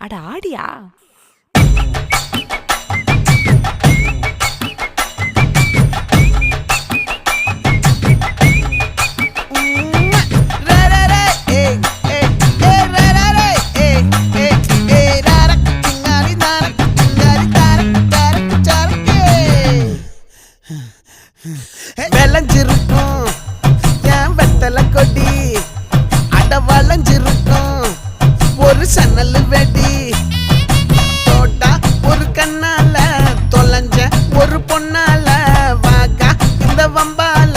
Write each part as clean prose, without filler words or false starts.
அட ஆடியா? விளைஞ்சிருக்கும் என் வெத்தலை கொடி, அட வளைஞ்சிருக்கும் ஒரு சன்னல் வெடி. தோட்டா ஒரு கண்ணால தொலைஞ்ச ஒரு பொண்ணால வாக்கா இந்த வம்பால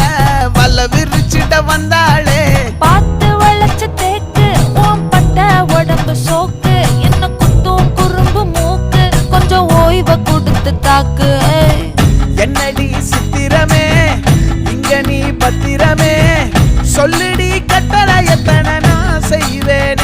வல விரிச்சிட வந்தாளே. பார்த்து வளைச்ச தேக்கு ஓம் பட்ட உடம்பு சோக்கு, என்ன குத்தும் குறும்பு மூக்கு, கொஞ்சம் ஓய்வை கொடுத்து தாக்கு. என்னடி சித்திரமே இங்க நீ பத்திரமே, சொல்லுடி கட்டளை எத்தனை நான் செய்வேன்.